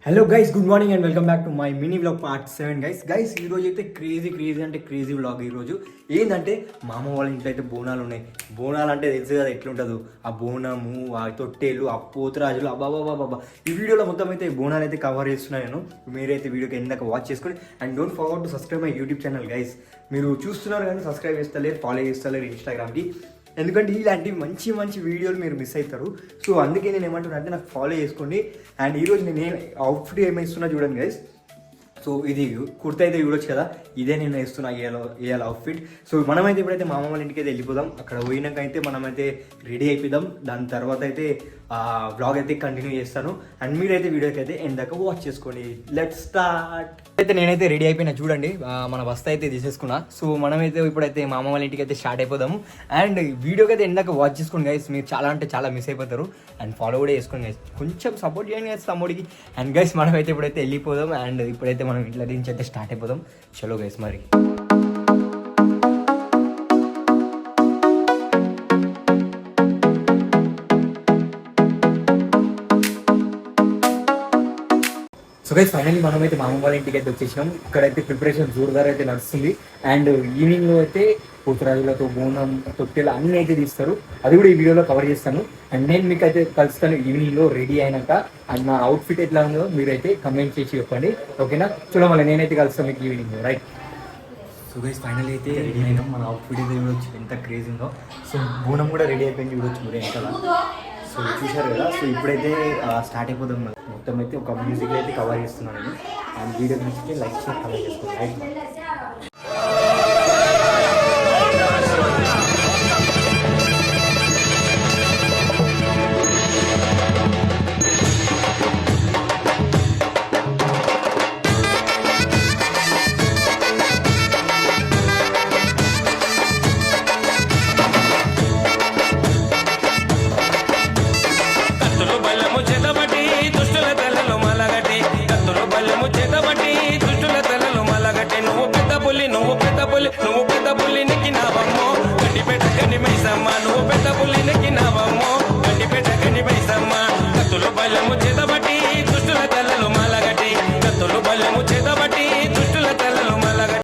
Hello guys, good morning and welcome back to my mini vlog part 7. Guys ఈరోజు అయితే crazy అంటే crazy vlog. ఈరోజు ఏంటంటే మా అమ్మ వాళ్ళ ఇంట్లో అయితే బోనాలు ఉన్నాయి. బోనాలు అంటే తెలుసు కదా ఎట్లుంటుందో, ఆ బోనము, ఆ తొట్టేలు, ఆ పోతురాజులు, అబ్బాబాబాబా. ఈ వీడియోలో మొత్తం అయితే బోనాలు అయితే కవర్ చేస్తున్నాను నేను. మీరైతే వీడియోకి ఎందాక వాచ్ చేసుకోండి and don't forget to subscribe my YouTube channel. Guys మీరు చూస్తున్నారు కానీ సబ్స్క్రైబ్ చేస్తలేరు, ఫాలో చేస్తలేరు ఇన్స్టాగ్రామ్కి. ఎందుకంటే ఇలాంటివి మంచి వీడియోలు మీరు మిస్ అవుతారు. సో అందుకే నేను ఏమంటున్నా అంటే నాకు ఫాలో చేసుకోండి. అండ్ ఈరోజు నేను అవుట్ఫిట్ ఏమి ఇస్తున్నా చూడండి గైస్. సో ఇది కుర్తా అయితే చూడొచ్చు కదా, ఇదే నేను వేస్తున్నా ఇవాళ అవుట్ఫిట్. సో మనమైతే ఇప్పుడైతే మా అమ్మ వాళ్ళ ఇంటికి అయితే వెళ్ళిపోదాం. అక్కడ పోయినాక అయితే మనమైతే రెడీ అయిపోదాం. దాని తర్వాత అయితే వ్లాగ్ అయితే కంటిన్యూ చేస్తాను అండ్ మీరైతే వీడియోకి అయితే ఎందాక వాచ్ చేసుకోండి. Let's start. అయితే నేనైతే రెడీ అయిపోయినా చూడండి, మన బస్తా అయితే తీసేసుకున్నా. సో మనమైతే ఇప్పుడైతే మా అమ్మ వాళ్ళ ఇంటికి అయితే స్టార్ట్ అయిపోదాము. అండ్ వీడియోకి అయితే ఎందాక వాచ్ చేసుకోండి గైస్. మీరు చాలా అంటే చాలా మిస్ అయిపోతారు అండ్ ఫాలో కూడా చేసుకోండి గైస్. కొంచెం సపోర్ట్ చేయండి గైస్ తమ్ముడికి. అండ్ గైస్ మనమైతే ఇప్పుడైతే వెళ్ళిపోదాం అండ్ ఇప్పుడైతే మనం ఇంట్లో నుంచి అయితే స్టార్ట్ అయిపోదాం. చలో గైస్ మరి. సో గైస్ ఫైనల్లీ మనమైతే మా అమ్మ వాళ్ళ ఇంటికి అయితే వచ్చేసినాం. ఇక్కడైతే ప్రిపరేషన్ జోరుదార్ అయితే నడుస్తుంది. అండ్ ఈవినింగ్లో అయితే పోతురాజులతో బోనం, తొట్టెలు అన్నీ అయితే తీస్తారు. అది కూడా ఈ వీడియోలో కవర్ చేస్తాను. అండ్ నేను మీకు అయితే కలుస్తాను ఈవినింగ్లో రెడీ అయినాక. అండ్ నా అవుట్ఫిట్ ఎట్లా ఉందో మీరైతే కమెంట్ చేసి చెప్పండి, ఓకేనా? చూడమని నేనైతే కలుస్తాను మీకు evening, right? So guys final అయితే రెడీ అయినాం. మన అవుట్ఫిట్ అయితే చూడొచ్చు ఎంత క్రేజ్ ఉందో. సో బోనం కూడా రెడీ అయిపోయింది చూడొచ్చు మీరు వెనకాల. సో చూశారు కదా. సో ఇప్పుడైతే స్టార్ట్ అయిపోదాం. మొత్తం అయితే ఒక మ్యూజిక్ అయితే కవర్ చేస్తున్నాను నేను. అండ్ వీడియో నచ్చితే లైక్ చేసి కవర్ చేసుకోండి, రైట్?